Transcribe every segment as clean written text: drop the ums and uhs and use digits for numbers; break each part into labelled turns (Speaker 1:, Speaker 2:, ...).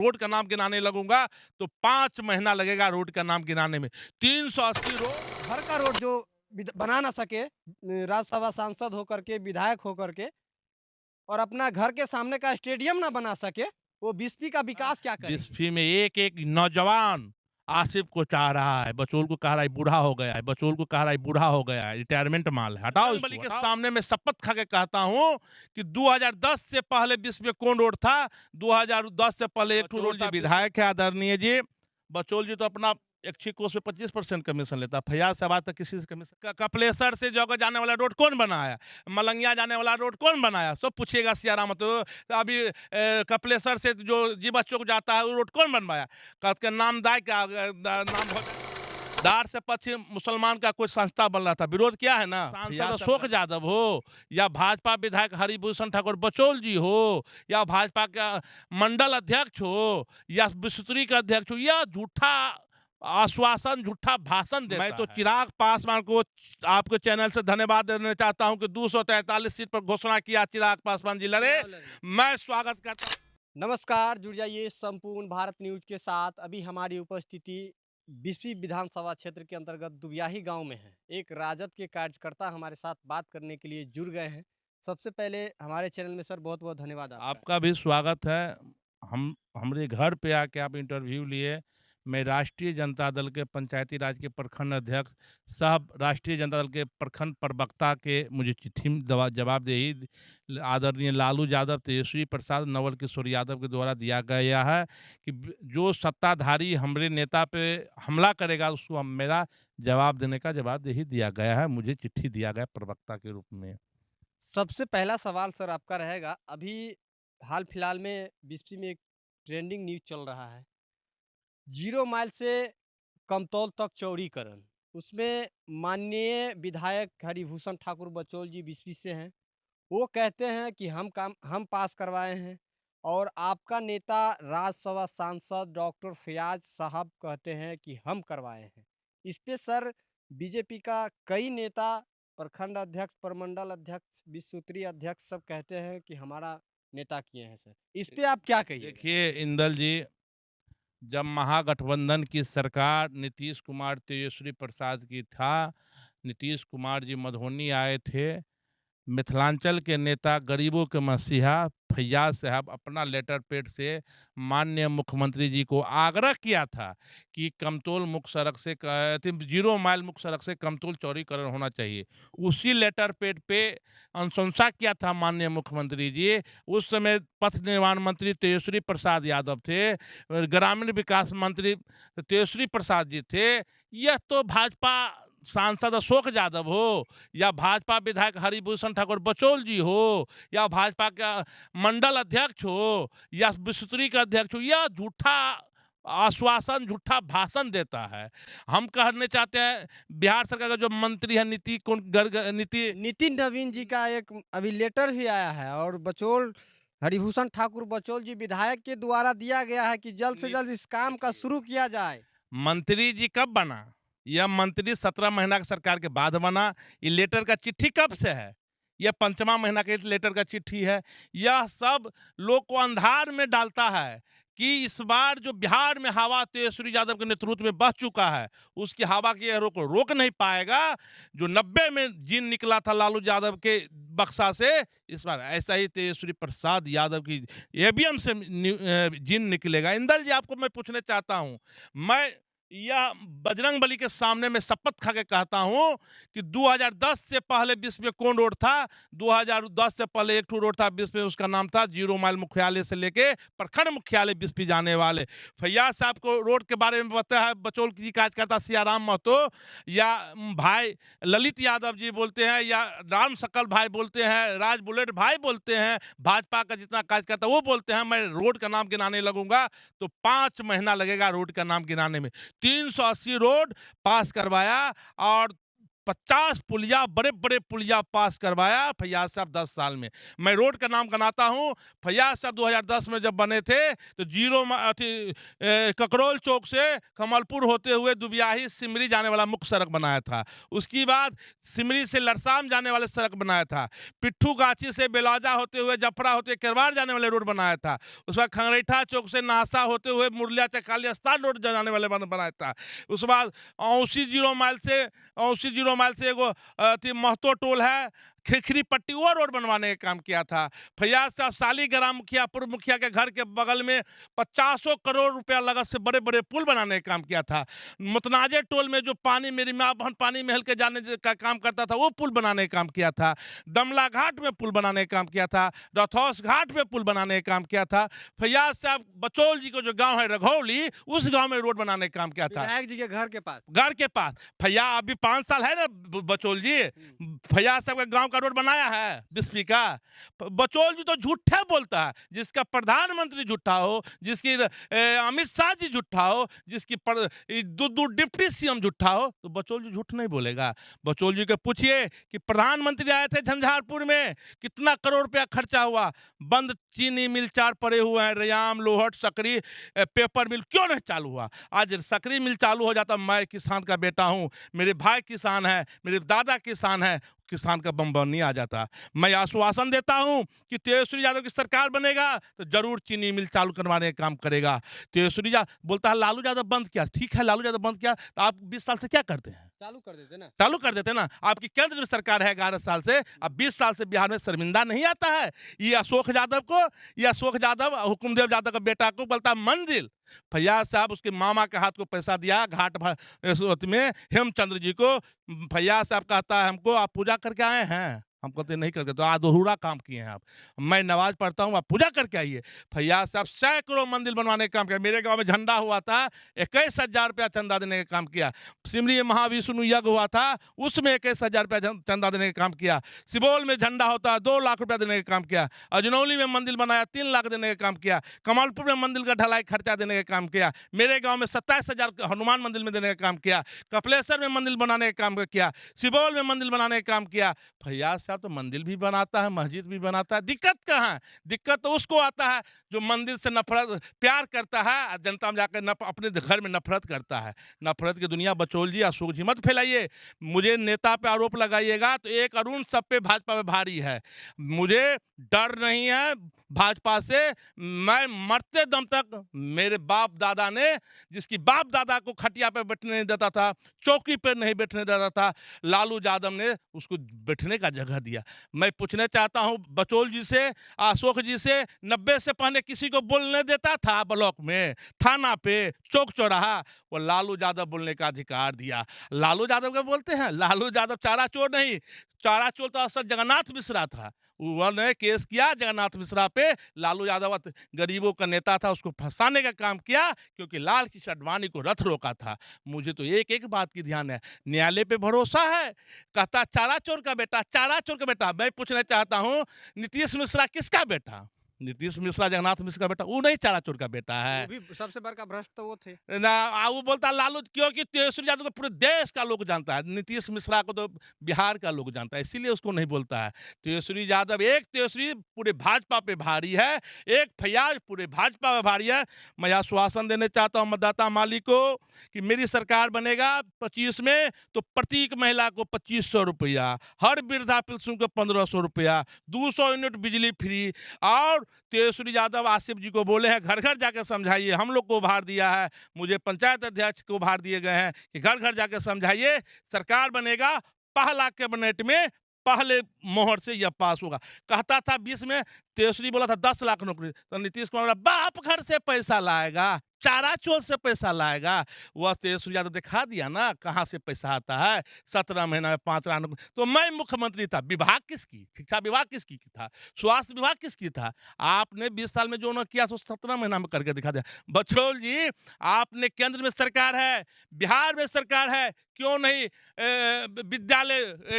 Speaker 1: Road का नाम गिनाने लगूंगा तो 5 महीना लगेगा रोड का नाम गिनाने में। 380 रोड।
Speaker 2: घर का रोड जो बना ना सके, राज्यसभा सांसद होकर के, विधायक होकर के, और अपना घर के सामने का स्टेडियम ना बना सके, वो बिस्फी का विकास क्या करेंगे?
Speaker 1: बिस्फी में एक एक नौजवान आसिफ को चाह रहा है, बचोल को कह रहा है बूढ़ा हो गया है, बचोल को कह रहा है बूढ़ा हो गया है, रिटायरमेंट माल है, हटाओ
Speaker 2: बजरंग
Speaker 1: इसको,
Speaker 2: बली के
Speaker 1: हटाओ। सामने मैं शपथ खा के कहता हूँ कि 2010 से पहले विश्व में कौन रोड था? 2010 से पहले एक रोड जी विधायक है आदरणीय जी। बचोल जी तो अपना इच्छित कोष में 25% कमीशन लेता है। फैयाज से बात तक किसी से कमीशन। कपिलेश्वर से जगह जाने वाला रोड कौन बनाया? मलंगिया जाने वाला रोड कौन बनाया? सब पूछिएगा सियाराम। तो अभी कपिलेश्वर से जो जीवा चौक जाता है वो रोड कौन बनवाया? का नाम दाय क्या नाम दार से पश्चिम मुसलमान का कोई संस्था बन रहा था, विरोध क्या है ना? सांसद अशोक यादव हो या भाजपा विधायक हरिभूषण ठाकुर बचौल जी हो या भाजपा का मंडल अध्यक्ष हो या विस्तृति का अध्यक्ष हो, या झूठा आश्वासन, झूठा भाषण देता मैं तो चिराग पासवान को आपके चैनल से धन्यवाद देना चाहता हूं कि 243 सीट पर घोषणा किया चिराग पासवान जी लड़े। मैं स्वागत करता हूं।
Speaker 2: नमस्कार, जुड़ जाइए संपूर्ण भारत न्यूज के साथ। अभी हमारी उपस्थिति बिस्फी विधानसभा क्षेत्र के अंतर्गत दुबियाही गांव में है। एक राजद के कार्यकर्ता हमारे साथ बात करने के लिए जुड़ गए हैं। सबसे पहले हमारे चैनल में सर बहुत बहुत धन्यवाद आपका।
Speaker 1: आपका भी स्वागत है। हम हमारे घर पे आके आप इंटरव्यू लिए। मैं राष्ट्रीय जनता दल के पंचायती राज के प्रखंड अध्यक्ष साहब, राष्ट्रीय जनता दल के प्रखंड प्रवक्ता के मुझे चिट्ठी में जवाबदेही आदरणीय लालू यादव, तेजस्वी प्रसाद, नवल किशोर यादव के द्वारा दिया गया है कि जो सत्ताधारी हमारे नेता पे हमला करेगा उसको हम मेरा जवाब देने का जवाबदेही दिया गया है। मुझे चिट्ठी दिया गया प्रवक्ता के रूप में।
Speaker 2: सबसे पहला सवाल सर आपका रहेगा, अभी हाल फिलहाल में बिस्फी में एक ट्रेंडिंग न्यूज चल रहा है, 0 माइल से कमतौल तक चौड़ीकरण। उसमें माननीय विधायक हरिभूषण ठाकुर बचौल जी बिस्फी से हैं। वो कहते हैं कि हम पास करवाए हैं, और आपका नेता राज्यसभा सांसद डॉक्टर फैयाज साहब कहते हैं कि हम करवाए हैं। इस पे सर बीजेपी का कई नेता, प्रखंड अध्यक्ष, प्रमंडल अध्यक्ष, विश्व स्तरीय अध्यक्ष सब कहते हैं कि हमारा नेता किए हैं सर। इस पे आप क्या कहिएगा?
Speaker 1: देखिए इंदल जी, जब महागठबंधन की सरकार नीतीश कुमार तेजस्वी प्रसाद की था, नीतीश कुमार जी मधुबनी आए थे, मिथिलांचल के नेता गरीबों के मसीहा फैयाज साहब अपना लेटर पैड से माननीय मुख्यमंत्री जी को आग्रह किया था कि कमतौल मुख्य सड़क से 0 माइल मुख्य सड़क से कमतौल चौड़ीकरण होना चाहिए। उसी लेटर पैड पे अनुशंसा किया था माननीय मुख्यमंत्री जी। उस समय पथ निर्माण मंत्री तेजस्वी प्रसाद यादव थे, ग्रामीण विकास मंत्री तेजस्वी प्रसाद जी थे। यह तो भाजपा सांसद अशोक यादव हो या भाजपा विधायक हरिभूषण ठाकुर बचौल जी हो या भाजपा का मंडल अध्यक्ष हो या विस्तृति का अध्यक्ष हो, या झूठा आश्वासन, झूठा भाषण देता है। हम कहने चाहते हैं बिहार सरकार का जो मंत्री है नीति
Speaker 2: नितिन नवीन जी का एक अभी लेटर भी आया है, और बचौल हरिभूषण ठाकुर बचौल जी विधायक के द्वारा दिया गया है कि जल्द से जल्द इस काम का शुरू किया जाए।
Speaker 1: मंत्री जी कब बना? यह मंत्री 17 महीना की सरकार के बाद बना। ये लेटर का चिट्ठी कब से है? यह 5वां महीना के लेटर का चिट्ठी है। यह सब लोग को अंधार में डालता है कि इस बार जो बिहार में हवा तेजस्वी यादव के नेतृत्व में बह चुका है, उसकी हवा की को रोक नहीं पाएगा। जो 90 में जिन निकला था लालू यादव के बक्सा से, इस बार ऐसा ही तेजस्वी प्रसाद यादव की ईवीएम से जिन निकलेगा। इंदल जी, आपको मैं पूछना चाहता हूं, मैं यह बजरंग बली के सामने मैं शपथ खा के कहता हूं कि 2010 से पहले विश्व में कौन रोड था? 2010 से पहले एक रोड था विश्व में, उसका नाम था 0 माइल मुख्यालय से लेके प्रखंड मुख्यालय विश्व जाने वाले। फैयाज साहब को रोड के बारे में बताया है बचौल की कार्यकर्ता सियाराम महतो या भाई ललित यादव जी बोलते हैं या राम सकल भाई बोलते हैं, राज बुलेट भाई बोलते हैं, भाजपा का जितना कार्यकर्ता वो बोलते हैं मैं रोड का नाम गिनाने लगूंगा तो 5 महीना लगेगा रोड का नाम गिनाने में। 380 रोड पास करवाया और 50 पुलिया, बड़े बड़े पुलिया पास करवाया फैयाज साहब 10 साल में। मैं रोड का नाम गिनाता हूँ। फैयाज साहब 2010 में जब बने थे तो ककरोल चौक से कमलपुर होते हुए दुबियाही सिमरी जाने वाला मुख्य सड़क बनाया था। उसके बाद सिमरी से लरसाम जाने वाले सड़क बनाया था। पिट्ठू गाछी से बेलौजा होते हुए जफरा होते केरवार जाने वाले रोड बनाया था। उसके बाद खंगरेठा चौक से नासा होते हुए मुरलिया चकाली अस्तान रोड जाने वाले बनाया था। उसके बाद औसी 0 माइल से एगो महतो टोल है, खिखरी पट्टी, वो रोड बनवाने का काम किया था। फैयाज साहब सालीग्राम मुखिया, पूर्व मुखिया के घर के बगल में 50 करोड़ रुपया लागत से बड़े बड़े पुल बनाने का काम किया था। मुतनाजे टोल में जो पानी, मेरी माँ बहन पानी महल के जाने का काम करता था, वो पुल बनाने का काम किया था। दमला घाट में पुल बनाने का काम किया था। रथौस घाट में पुल बनाने का काम किया था। फैयाज साहब बचौल जी को जो गांव है रघौली, उस गांव में रोड बनाने का काम किया था।
Speaker 2: विधायक जी के घर के पास।
Speaker 1: भैया अभी 5 साल है ना बचौल जी, फैयाज साहब के गांव का रोड बनाया है बिस्पी का। बचौल जी तो झूठे बोलता है। जिसका प्रधानमंत्री झूठा हो, जिसकी अमित शाह जी झूठा हो, जिसकी दो डिप्टी सीएम झूठा हो, तो बचौल जी झूठ नहीं बोलेगा। बचौल जी को पूछिए कि प्रधानमंत्री आए थे झंझारपुर में, कितना करोड़ रुपया खर्चा हुआ। बंद चीनी मिल 4 पड़े हुए हैं, रयाम, लोहट, सकरी, पेपर मिल क्यों नहीं चालू हुआ। आज सकरी मिल चालू हो जाता। मैं किसान का बेटा हूं, मेरे भाई किसान है, मेरे दादा किसान है, किसान का बमबनी आ जाता। मैं आश्वासन देता हूं कि तेजस्वी यादव की सरकार बनेगा तो जरूर चीनी मिल चालू करवाने का काम करेगा। तेजस्वी यादव बोलता है लालू यादव बंद किया, ठीक है लालू यादव बंद किया, तो आप 20 साल से क्या करते हैं?
Speaker 2: चालू कर देते ना।
Speaker 1: चालू कर देते ना। आपकी केंद्र में सरकार है 11 साल से, अब 20 साल से बिहार में शर्मिंदा नहीं आता है। ये अशोक यादव हुकुमदेव यादव का बेटा को बोलता मंजिल। फैयाज साहब उसके मामा के हाथ को पैसा दिया घाट में हेमचंद्र जी को। फैयाज साहब कहता है हमको, आप पूजा करके आए हैं? हम कहते नहीं करके, तो अधूरा काम किए हैं आप। मैं नमाज पढ़ता हूँ, आप पूजा करके आइए। फैयाज साहब सैकड़ों मंदिर बनवाने का काम किया। मेरे गांव में झंडा हुआ था, 21,000 रुपया चंदा देने का काम किया। सिमरी में महाविष्णु यज्ञ हुआ था, उसमें 21,000 रुपया चंदा देने का काम किया। सिबोल में झंडा होता है, 2 लाख रुपया देने का काम किया। अजनौली में मंदिर बनाया, 3 लाख देने का काम किया। कमालपुर में मंदिर का ढलाई खर्चा देने का काम किया। मेरे गांव में 27,000 हनुमान मंदिर में देने का काम किया। कपिलेश्वर में मंदिर बनाने का काम किया। सिबोल में मंदिर बनाने का काम किया। फैयाज साहब तो मंदिर भी बनाता है, मस्जिद भी बनाता है। दिक्कत कहाँ है? दिक्कत तो उसको आता है जो मंदिर से नफरत प्यार करता है, जनता में जाकर अपने घर में नफरत करता है। नफरत की दुनिया बचौल जी, अशोक जी मत फैलाइए। मुझे नेता पे आरोप लगाइएगा तो एक अरुण सब पे भाजपा पे भारी है। मुझे डर नहीं है भाजपा से। मैं मरते दम तक, मेरे बाप दादा ने, जिसकी बाप दादा को खटिया पे बैठने नहीं देता था, चौकी पे नहीं बैठने देता था, लालू यादव ने उसको बैठने का जगह दिया। मैं पूछना चाहता हूं बचौल जी से, अशोक जी से, 90 से पहले किसी को बोलने देता था? ब्लॉक में, थाना पे, चौक चौराहा, वो लालू यादव बोलने का अधिकार दिया। लालू यादव का बोलते हैं, लालू यादव चारा चोर नहीं, चारा चोर तो असल जगन्नाथ मिश्रा था। उन्होंने केस किया जगन्नाथ मिश्रा पे। लालू यादव गरीबों का नेता था, उसको फंसाने का काम किया क्योंकि लाल कृष्ण आडवाणी को रथ रोका था। मुझे तो एक एक बात की ध्यान है, न्यायालय पे भरोसा है। कहता चारा चोर का बेटा, चारा चोर का बेटा। मैं पूछना चाहता हूँ नीतीश मिश्रा किसका बेटा? नीतीश मिश्रा जगन्नाथ मिश्रा का बेटा, वो नहीं चारा चोर का बेटा है।
Speaker 2: वो भी सबसे बड़का भ्रष्ट तो वो थे।
Speaker 1: ना वो बोलता लालू, क्योंकि तेजस्वी यादव को पूरे देश का लोग जानता है, नीतीश मिश्रा को तो बिहार का लोग जानता है, इसीलिए उसको नहीं बोलता है। तेजस्वी यादव, एक तेजस्वी पूरे भाजपा पे भारी है, एक फैयाज पूरे भाजपा पे भारी है। मैं आश्वासन देने चाहता हूँ मतदाता मालिक को कि मेरी सरकार बनेगा 25 में तो प्रत्येक महिला को 2,500 रुपया, हर वृद्धा पेंशन को 1,500 रुपया, 200 यूनिट बिजली फ्री। और तेजस्वी यादव आसिफ जी को बोले हैं घर घर जाकर समझाइए। हम लोग को भार दिया है, मुझे पंचायत अध्यक्ष को भार दिए गए हैं कि घर घर जाकर समझाइए, सरकार बनेगा, पहला कैबिनेट में पहले मोहर से यह पास होगा। कहता था 20 में, तेजस्वी बोला था 10 लाख नौकरी, तो नीतीश कुमार बाप घर से पैसा लाएगा, चारा चोर से पैसा लाएगा। वह तेजस्वी यादव दिखा दिया ना कहाँ से पैसा आता है। 17 महीना में 5 लाख नौकरी। तो मैं मुख्यमंत्री था, विभाग किसकी? शिक्षा विभाग किसकी था? स्वास्थ्य विभाग किसकी था? आपने 20 साल में जो न किया, 17 महीना में करके दिखा दिया। बचौल जी, आपने केंद्र में सरकार है, बिहार में सरकार है, क्यों नहीं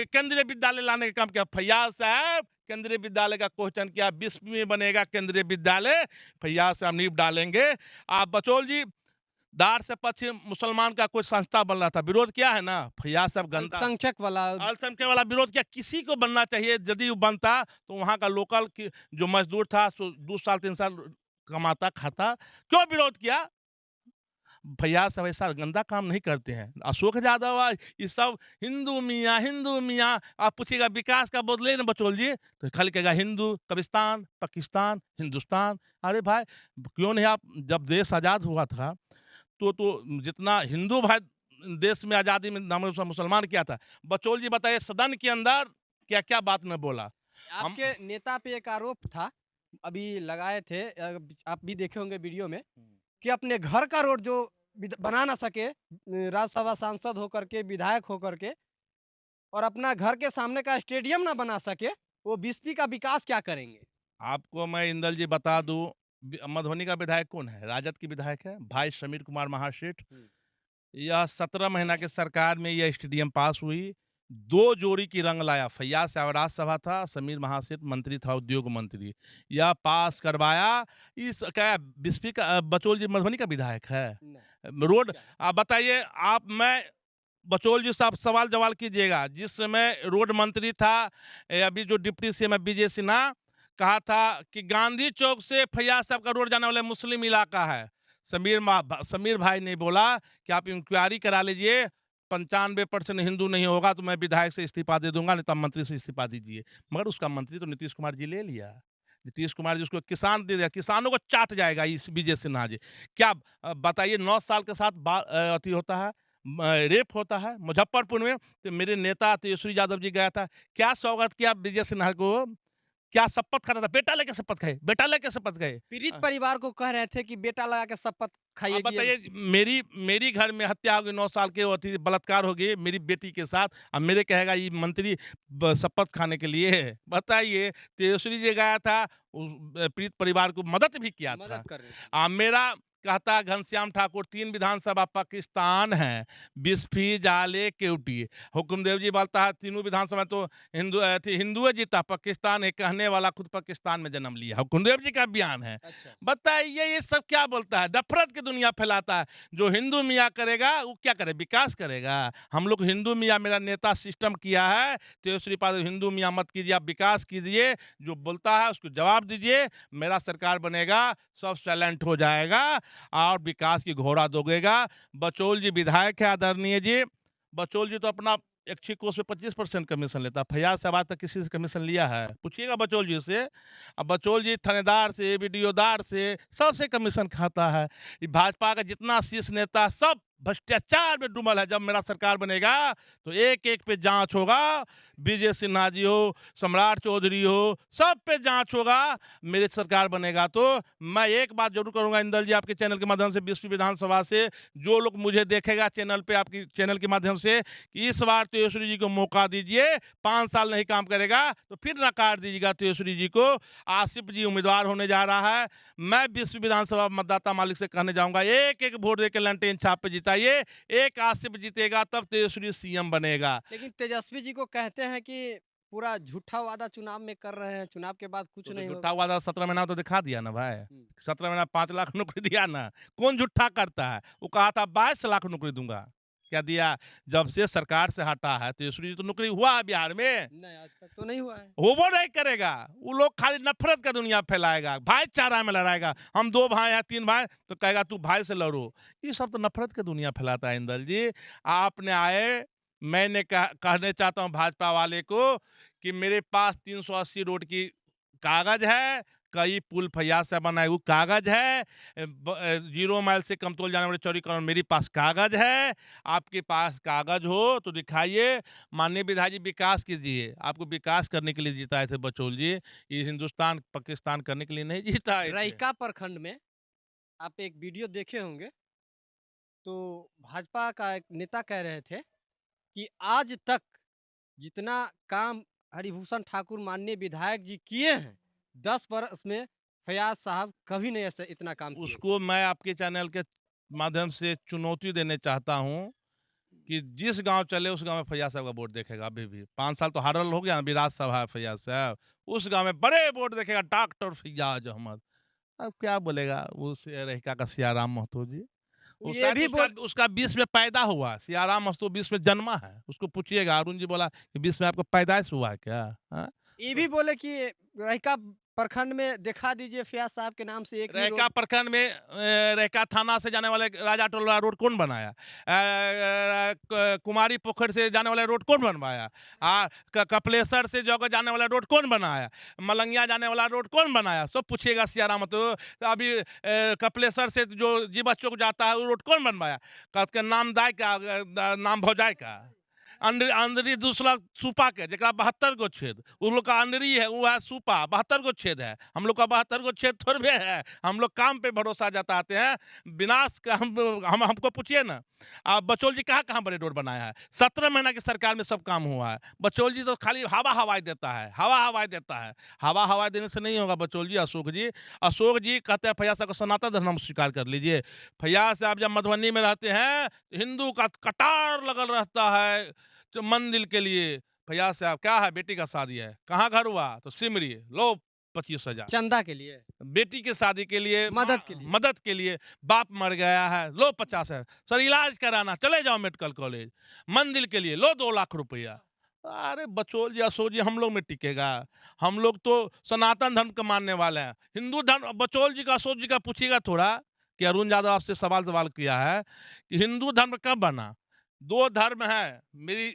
Speaker 1: केंद्रीय विद्यालय लाने का काम किया? फैयाज साहब केंद्रीय विद्यालय का क्वेश्चन किया, 20 में बनेगा केंद्रीय विद्यालय, फैयाज साहब नींव डालेंगे। आप बचौल जी दार से पश्चिम मुसलमान का कोई संस्था बन रहा था, विरोध किया है ना, फैयाज साहब गंदा
Speaker 2: अल्पसंख्यक वाला
Speaker 1: अल्पसंख्यक वाला विरोध किया, किसी को बनना चाहिए, यदि वो बनता तो वहाँ का लोकल जो मजदूर था 2 साल 3 साल कमाता खाता, क्यों विरोध किया? फैयाज साहब ऐसा गंदा काम नहीं करते हैं। अशोक यादव ये सब हिंदू मियाँ, आप पूछिएगा विकास का बोले ना बचोल जी, तो खाली कहेगा हिंदू, कब्रिस्तान, पाकिस्तान, हिंदुस्तान। अरे भाई, क्यों नहीं आप, जब देश आज़ाद हुआ था तो जितना हिंदू भाई देश में आज़ादी में नाम मुसलमान किया था, बचोल जी बताइए सदन के अंदर क्या-क्या बात न बोला। हम
Speaker 2: आपके नेता पे एक आरोप था, अभी लगाए थे आप भी देखे होंगे वीडियो में, कि अपने घर का रोड जो बना ना सके राज्यसभा सांसद होकर के, विधायक होकर के, और अपना घर के सामने का स्टेडियम ना बना सके, वो बीसपी का विकास क्या करेंगे?
Speaker 1: आपको मैं इंदल जी बता दूँ, मधुबनी का विधायक कौन है? राजद की विधायक है, भाई समीर कुमार महासेठ। यह 17 महीना के सरकार में यह स्टेडियम पास हुई। 2 जोड़ी की रंग लाया, फैयाज साहब राज्यसभा था, समीर महासेठ मंत्री था, उद्योग मंत्री। यह पास करवाया। इस क्या बिस्फी का बचोल जी मधुबनी का विधायक है?
Speaker 2: नहीं।
Speaker 1: रोड आप बताइए, आप मैं बचोल जी साहब सवाल जवाब कीजिएगा। जिस समय रोड मंत्री था अभी जो डिप्टी सीएम है विजय सिन्हा, कहा था कि गांधी चौक से फैयाज साहब का रोड जाने वाला मुस्लिम इलाका है। समीर भाई ने बोला कि आप इंक्वायरी करा लीजिए, 95% हिंदू नहीं होगा तो मैं विधायक से इस्तीफा दे दूंगा, नहीं तो आप मंत्री से इस्तीफा दीजिए। मगर उसका मंत्री तो नीतीश कुमार जी ले लिया। नीतीश कुमार जी उसको किसान दे दिया, किसानों को चाट जाएगा इस विजय सिन्हा जी। क्या बताइए, 9 साल के साथ अति होता है, रेप होता है मुजफ्फरपुर में, तो मेरे नेता तेजस्वी यादव जी गया था, क्या स्वागत किया विजय सिन्हा को, क्या शपथ खाता था, बेटा लेके शपथ खाए, बेटा लेके शपथ खाए।
Speaker 2: पीड़ित परिवार को कह रहे थे कि बेटा लगा के शपथ
Speaker 1: आप
Speaker 2: खाइएगी।
Speaker 1: बताइए, मेरी घर में हत्या हो गई, 9 साल के वो थी, बलात्कार हो गई मेरी बेटी के साथ, अब मेरे कहेगा ये मंत्री शपथ खाने के लिए। बताइए, तेजस्वी जी गया था, पीड़ित परिवार को मदद भी किया था।
Speaker 2: मदद कर रहे थे।
Speaker 1: मेरा कहता घनश्याम ठाकुर 3 विधानसभा पाकिस्तान है, बिस्फी जाले केवटी। हुकुमदेव जी बोलता है तीनों विधानसभा तो हिंदुए जीता, पाकिस्तान है कहने वाला खुद पाकिस्तान में जन्म लिया, हुकुमदेव जी का बयान है।
Speaker 2: अच्छा।
Speaker 1: बताइए ये सब क्या बोलता है, नफरत की दुनिया फैलाता है। जो हिंदू मियाँ करेगा वो क्या करे, विकास करेगा। हम लोग हिंदू मियाँ, मेरा नेता सिस्टम किया है, तेजस्वी यादव हिंदू मियाँ मत कीजिए, आप विकास कीजिए, जो बोलता है उसको जवाब दीजिए, मेरा सरकार बनेगा, सब साइलेंट हो जाएगा और विकास की घोड़ा दोगेगा। बचोल जी विधायक है आदरणीय जी, बचोल जी तो अपना इच्छित कोष पे 25% कमीशन लेता है। फैयाज साहब आज तक किसी से कमीशन लिया है? पूछिएगा बचोल जी से। अब बचोल जी थानेदार से, बीडीओदार से, सबसे कमीशन खाता है। ये भाजपा का जितना शीर्ष नेता सब भ्रष्टाचार में डूबल है। जब मेरा सरकार बनेगा तो एक एक पे जांच होगा, विजय सिन्हा जी हो, सम्राट चौधरी हो, सब पे जांच होगा। मेरी सरकार बनेगा तो मैं एक बात जरूर करूंगा इंदल जी, आपके चैनल के माध्यम से, विश्व विधानसभा से जो लोग मुझे देखेगा चैनल पे, आपकी चैनल के माध्यम से, कि इस बार तेजस्वी जी को मौका दीजिए, 5 साल नहीं काम करेगा तो फिर नकार दीजिएगा तेजस्वी जी को। आसिफ जी उम्मीदवार होने जा रहा है, मैं विश्व विधानसभा मतदाता मालिक से कहने जाऊंगा, एक एक वोट देकर लंटेन छाप पे जिताइए, एक आसिफ जीतेगा तब तेजस्वी सीएम बनेगा।
Speaker 2: लेकिन तेजस्वी जी को कहते हैं कि पूरा झूठा वादा चुनाव में कर रहे हैं, चुनाव के बाद कुछ
Speaker 1: तो
Speaker 2: नहीं
Speaker 1: झूठा
Speaker 2: होगा।
Speaker 1: हुआ था, 17 महीना तो दिखा दिया ना भाई।
Speaker 2: हुँ।
Speaker 1: 17 महीना 5 लाख नौकरी दिया ना। कौन झूठा करता है? वो कहा था 22 लाख नौकरी दूंगा, क्या दिया? जब से सरकार से हटा है तेजस्वी जी तो नौकरी हुआ है बिहार में?
Speaker 2: नहीं, आज तक तो नहीं हुआ है।
Speaker 1: होबो नहीं करेगा। वो लोग खाली नफरत का दुनिया फैलाएगा, भाईचारा में लड़ाएगा। हम 2 भाई हैं, 3 भाई, तो कहेगा तू भाई से लड़ो। ये सब तो नफरत की दुनिया फैलाता है इंदल जी। आपने आए, मैंने कहने चाहता हूँ भाजपा वाले को कि मेरे पास 380 रोड की कागज है, कई पुल फैयाज से बनाए हुए कागज है, 0 माइल से कमतौल जाने वाले चौड़ीकरण मेरे पास कागज है। आपके पास कागज हो तो दिखाइए। माननीय विधायक जी विकास कीजिए, आपको विकास करने के लिए जिताए थे बचोल जी, ये हिंदुस्तान पाकिस्तान करने के लिए नहीं जिताए थे।
Speaker 2: रईका प्रखंड में आप एक वीडियो देखे होंगे, तो भाजपा का एक नेता कह रहे थे कि आज तक जितना काम हरिभूषण ठाकुर माननीय विधायक जी किए हैं, 10 बरस में फैयाज साहब कभी नहीं ऐसे इतना काम किए थे।
Speaker 1: उसको मैं आपके चैनल के माध्यम से चुनौती देने चाहता हूँ कि जिस गांव चले उस गांव में फैयाज साहब का वोट देखेगा अभी भी। 5 साल तो हारल हो गया ना, विराट सभा है फैयाज साहब, उस गांव में बड़े वोट देखेगा डॉक्टर फैयाज अहमद। अब क्या बोलेगा वो रहीका का सियाराम महतो जी। वो
Speaker 2: ये
Speaker 1: शायद
Speaker 2: भी
Speaker 1: उसका
Speaker 2: बोल
Speaker 1: उसका 20 में पैदा हुआ, सियाराम मस्तो 20 में जन्मा है। उसको पूछिएगा, अरुण जी बोला कि 20 में आपका पैदाइश हुआ है क्या? हाँ?
Speaker 2: ये
Speaker 1: तो
Speaker 2: भी बोले कि रहिका प्रखंड में दिखा दीजिए फयाज साहब के नाम से एक भी
Speaker 1: रैका
Speaker 2: रोड।
Speaker 1: प्रखंड में रैका थाना से जाने वाले राजा टोला रोड कौन बनाया? कुमारी पोखर से जाने वाला रोड कौन बनवाया? कपिलेश्वर से जो जाने वाला रोड कौन बनाया? मलंगिया जाने वाला रोड कौन बनाया? सब पूछिएगा सियाराम तो अभी कपिलेश्वर से जो जीवा चौक जाता है वो रोड कौन बनवाया? का नाम दाय का नाम भौजाई का अंदरी दूसरा सुपा के जरा 72 गो छेद, उन लोग का अंदरी है वो है सुपा, 72 गो छेद है। हम लोग का 72 गो छेद थोड़े है। हम लोग काम पे भरोसा जताते हैं, विनाश का हम हमको पूछिए ना। आप बचौल जी कहाँ कहाँ बड़े रोड बनाया है? 17 महीना की सरकार में सब काम हुआ है। बचौल जी तो खाली हवा हवाई देता है, हवा हवाई देता है। हवा हवाई देने से नहीं होगा बचौल जी। अशोक जी कहते हैं फैयाज साहब का सनातन धर्म स्वीकार कर लीजिए। फैयाज साहब जब मधुबनी में रहते हैं तो हिंदू का कटार लगल रहता है जो मंदिर के लिए। फैयाज साहब क्या है, बेटी का शादी है, कहाँ घर हुआ? तो सिमरी, लो 25,000।
Speaker 2: चंदा के लिए,
Speaker 1: बेटी की शादी के लिए,
Speaker 2: मदद के लिए।
Speaker 1: मदद के लिए, बाप मर गया है, लो 50 है। सर इलाज कराना, चले जाओ मेडिकल कॉलेज। मंदिर के लिए लो 2 लाख रुपया। अरे बचौल जी अशोक जी हम लोग में टिकेगा? हम लोग तो सनातन धर्म के मानने वाले हैं। हिंदू धर्म बचौल जी का अशोक जी का पूछिएगा थोड़ा कि अरुण यादव आपसे सवाल सवाल किया है कि हिंदू धर्म कब बना? दो धर्म है मेरी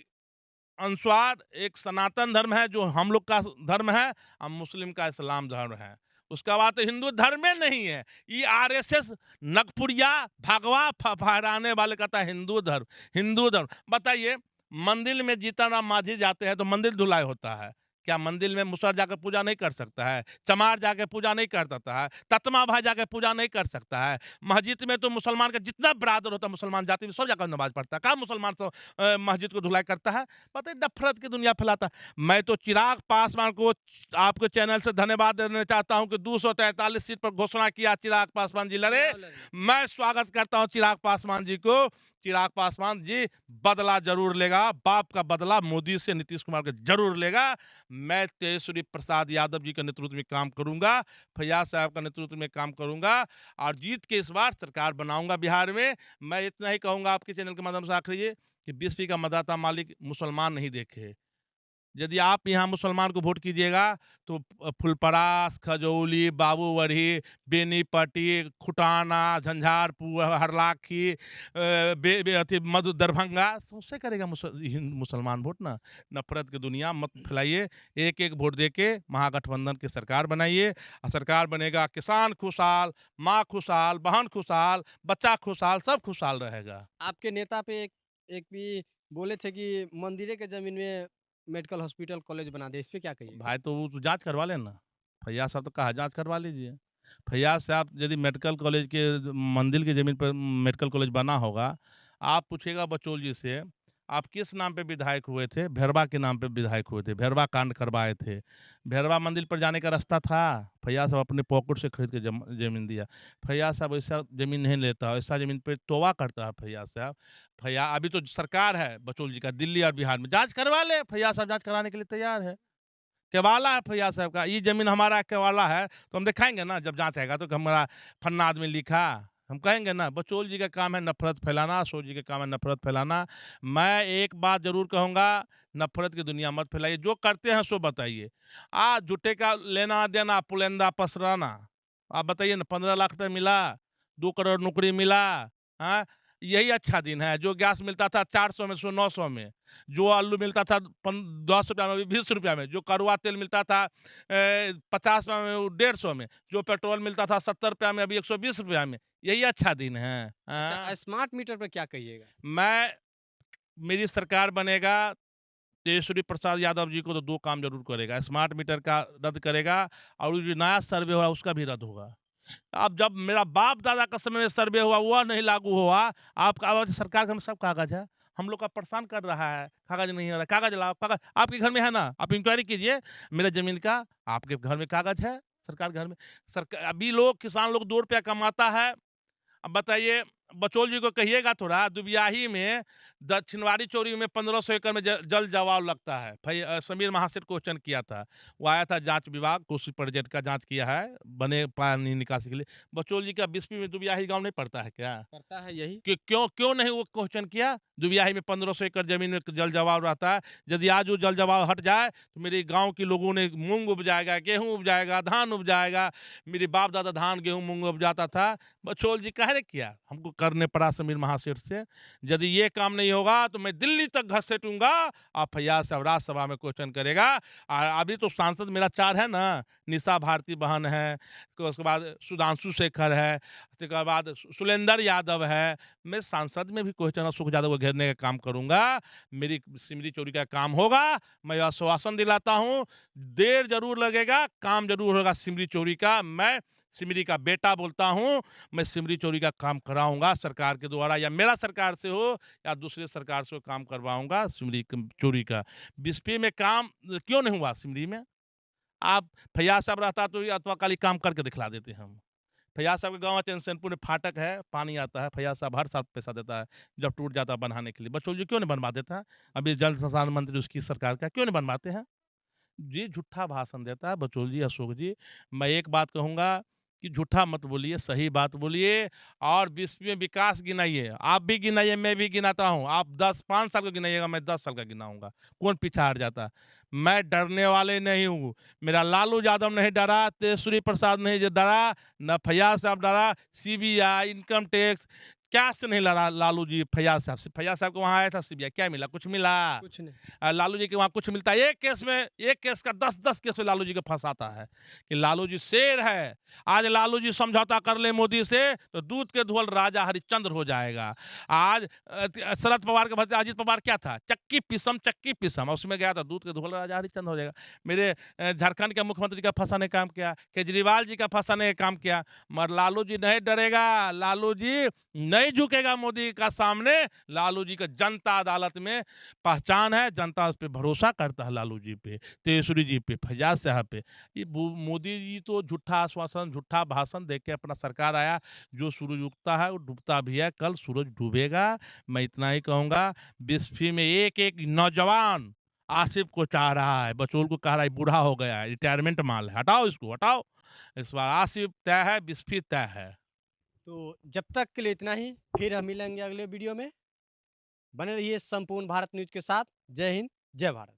Speaker 1: अनुसार, एक सनातन धर्म है जो हम लोग का धर्म है, और मुस्लिम का इस्लाम धर्म है। उसका बाद तो हिंदू धर्म में नहीं है। ये आरएसएस नगपुरिया भगवा फहराने वाले कहता है हिंदू धर्म। हिंदू धर्म बताइए, मंदिर में जीतनराम मांझी जाते हैं तो मंदिर धुलाई होता है क्या? मंदिर में मुसहर जाकर पूजा नहीं कर सकता है? चमार जाके पूजा नहीं कर सकता है? ततमा भाई जाके पूजा नहीं कर सकता है? मस्जिद में तो मुसलमान का जितना बरादर होता है मुसलमान जाति में सब जाकर नमाज पढ़ता है। कहाँ मुसलमान तो मस्जिद को धुलाई करता है? पता है नफरत की दुनिया फैलाता है। मैं तो चिराग पासवान को आपके चैनल से धन्यवाद देना चाहता हूं कि 243 सीट पर घोषणा किया चिराग पासवान जी लड़े। मैं स्वागत करता हूं चिराग पासवान जी को। चिराग पासवान जी बदला जरूर लेगा, बाप का बदला मोदी से नीतीश कुमार का जरूर लेगा। मैं तेजस्वी प्रसाद यादव जी के नेतृत्व में काम करूंगा, फैयाज साहब का नेतृत्व में काम करूंगा और जीत के इस बार सरकार बनाऊंगा बिहार में। मैं इतना ही कहूंगा आपके चैनल के माध्यम से आखिर कि 20वीं का मतदाता मालिक मुसलमान नहीं देखे। यदि आप यहाँ मुसलमान को वोट कीजिएगा तो फुलपरास, खजौली, बाबूवढ़ी, बेनीपट्टी, खुटाना, झंझारपुर, हरलाखी, अति मधु, दरभंगा सबसे करेगा मुसलमान वोट ना। नफरत की दुनिया मत फैलाइए। एक एक वोट दे के महागठबंधन की सरकार बनाइए, और सरकार बनेगा किसान खुशहाल, माँ खुशहाल, बहन खुशहाल, बच्चा खुशहाल, सब खुशहाल रहेगा।
Speaker 2: आपके नेता पे एक एक भी बोले थे कि मंदिरे के ज़मीन में मेडिकल हॉस्पिटल कॉलेज बना दे, इस पे क्या कहिएगा?
Speaker 1: भाई तो वो तो जांच करवा लेना। फैयाज साहब तो कहा जांच करवा लीजिए। फैयाज साहब यदि मेडिकल कॉलेज के मंदिर की ज़मीन पर मेडिकल कॉलेज बना होगा, आप पूछिएगा बचौल जी से, आप किस नाम पे विधायक हुए थे? भेरवा के नाम पे विधायक हुए थे, भेरवा कांड करवाए थे। भेरवा मंदिर पर जाने का रास्ता था, फैयाज साहब अपने पॉकेट से खरीद के ज़मीन दिया। फैयाज साहब ऐसा ज़मीन नहीं लेता, ऐसा ज़मीन पे तौबा करता है फैयाज साहब। अभी तो सरकार है बचौल जी का दिल्ली और बिहार में, जाँच करवा ले, फैयाज साहब जाँच कराने के लिए तैयार है। केवाला है फैयाज साहब का, ये जमीन हमारा केवाला है तो हम दिखाएंगे ना जब जांच आएगा तो कि हमारा फन्ना आदमी लिखा, हम कहेंगे ना। बचौल जी का काम है नफरत फैलाना, अशोक जी का काम है नफरत फैलाना। मैं एक बात जरूर कहूंगा, नफरत की दुनिया मत फैलाइए, जो करते हैं सो बताइए। आज जुटे का लेना देना, पुलेंदा पसराना। आप बताइए ना, 15 लाख रुपये मिला, 2 करोड़ नौकरी मिला। हाँ, यही अच्छा दिन है। जो गैस मिलता था 400 में, सो 900 में, जो आलू मिलता था 10 रुपया में, अभी 20 रुपया में, जो कड़वा तेल मिलता था 50 रुपया में, वो 150 में, जो पेट्रोल मिलता था 70 रुपया में, अभी 120 रुपया में। यही अच्छा दिन है।
Speaker 2: अच्छा, स्मार्ट मीटर पे क्या कहिएगा?
Speaker 1: मैं मेरी सरकार बनेगा, तेजस्वी प्रसाद यादव जी को तो 2 काम जरूर करेगा। स्मार्ट मीटर का रद्द करेगा, और वो जो नया सर्वे हो रहा है उसका भी रद्द होगा। अब जब मेरा बाप दादा का समय में सर्वे हुआ वह नहीं लागू हुआ, आपका आवाज सरकार के में सब कागज है। हम लोग का परेशान कर रहा है, कागज नहीं हो रहा, कागज लाओ, कागज आपके घर में है ना, आप इंक्वायरी कीजिए मेरे जमीन का, आपके घर में कागज है, सरकार के घर में। सरकार अभी लोग किसान लोग 2 रुपया कमाता है। अब बताइए, बचौल जी को कहिएगा थोड़ा, दुबियाही में दक्षिणवाड़ी चौरी में 1500 एकड़ में जल जवाब लगता है। भाई समीर महासेठ क्वेश्चन किया था, वो आया था जांच विभाग, कोसी प्रोजेक्ट का जांच किया है बने पानी निकासी के लिए। बचौल जी का बिस्फी में दुबियाही गांव नहीं पड़ता है क्या?
Speaker 2: करता है यही।
Speaker 1: कि क्यों क्यों नहीं वो क्वेश्चन किया? दुबियाही में 1500 एकड़ जमीन में जल जवाब रहता है। यदि आज वो जल जवाब हट जाए तो मेरे गांव के लोगों ने मूंग उपजाएगा, गेहूं उपजाएगा, धान उपजाएगा। मेरे बाप दादा धान गेहूं मूंग उपजाता था। बचौल जी कह रहे किया, हमको करने पड़ा समीर महासेठ से। यदि ये काम नहीं होगा तो मैं दिल्ली तक घसीटूंगा। आप फैयाज साहब राज्यसभा में क्वेश्चन करेगा। और अभी तो सांसद मेरा 4 है ना, निशा भारती बहन है, उसके बाद सुधांशु शेखर है, उसके बाद सुलेंदर यादव है। मैं सांसद में भी क्वेश्चन अशोक यादव को घेरने का काम करूंगा। मेरी सिमरी चोरी का काम होगा, मैं आश्वासन दिलाता हूं। देर जरूर लगेगा, काम जरूर होगा सिमरी चोरी का। मैं सिमरी का बेटा बोलता हूं, मैं सिमरी चोरी का काम कराऊंगा सरकार के द्वारा, या मेरा सरकार से हो या दूसरे सरकार से हो, काम करवाऊंगा सिमरी चोरी का। बिस्फी में काम क्यों नहीं हुआ सिमरी में? आप फैयाज साहब रहता तो ये अथवा काम करके दिखला देते हम। फैयाज साहब के गाँव चैनपुर में फाटक है, पानी आता है, फैयाज साहब हर साल पैसा देता है जब टूट जाता है बनाने के लिए। बचौल जी क्यों नहीं बनवा देता है? अभी जल संसाधन मंत्री उसकी सरकार का, क्यों नहीं बनवाते हैं? जी झूठा भाषण देता है बचौल जी, अशोक जी। मैं एक बात कहूँगा कि झूठा मत बोलिए, सही बात बोलिए। और विश्व में विकास गिनाइए, आप भी गिनाइए, मैं भी गिनाता हूँ। आप 5 साल का गिनाइएगा, मैं 10 साल का गिनाऊंगा। कौन पीछा हट जाता है? मैं डरने वाले नहीं हूँ। मेरा लालू यादव नहीं डरा, तेजस्वी प्रसाद नहीं डरा, न फैयाज साहब डरा। सीबीआई, इनकम टैक्स, क्या से नहीं लड़ा लालू जी फैयाज साहब से? फैयाज साहब को वहाँ आया था सीबीआई, क्या मिला? कुछ मिला?
Speaker 2: कुछ नहीं।
Speaker 1: लालू जी के वहाँ कुछ मिलता है? एक केस में, एक केस का 10-10 केस में लालू जी को फंसाता है कि लालू जी शेर है। आज लालू जी समझौता कर ले मोदी से तो दूध के धुअल राजा हरिश्चंद्र हो जाएगा। आज शरद पवार के भतीजा अजीत पवार क्या था? चक्की पिसम, उसमें गया था, दूध के धुअल राजा हरिश्चंद्र हो जाएगा। मेरे झारखंड के मुख्यमंत्री का फंसाने का काम किया, केजरीवाल जी का फंसाने का काम किया। मगर लालू जी नहीं डरेगा, लालू जी नहीं झुकेगा मोदी का सामने। लालू जी का जनता अदालत में पहचान है, जनता उस पे भरोसा करता है, लालू जी पे, तेजस्वी जी पे, फैयाज साहब पे। ये मोदी जी तो झूठा आश्वासन, झूठा भाषण दे के अपना सरकार आया। जो सूरज उगता है वो डूबता भी है, कल सूरज डूबेगा। मैं इतना ही कहूँगा, बिस्फी में एक एक नौजवान आसिफ को चाह रहा है, बचौल को कह रहा है बूढ़ा हो गया है, रिटायरमेंट माल है, हटाओ इसको, हटाओ। इस बार आसिफ तय है, बिस्फी तय है।
Speaker 2: तो जब तक के लिए इतना ही, फिर हम मिलेंगे अगले वीडियो में। बने रहिए संपूर्ण भारत न्यूज़ के साथ। जय हिंद, जय भारत।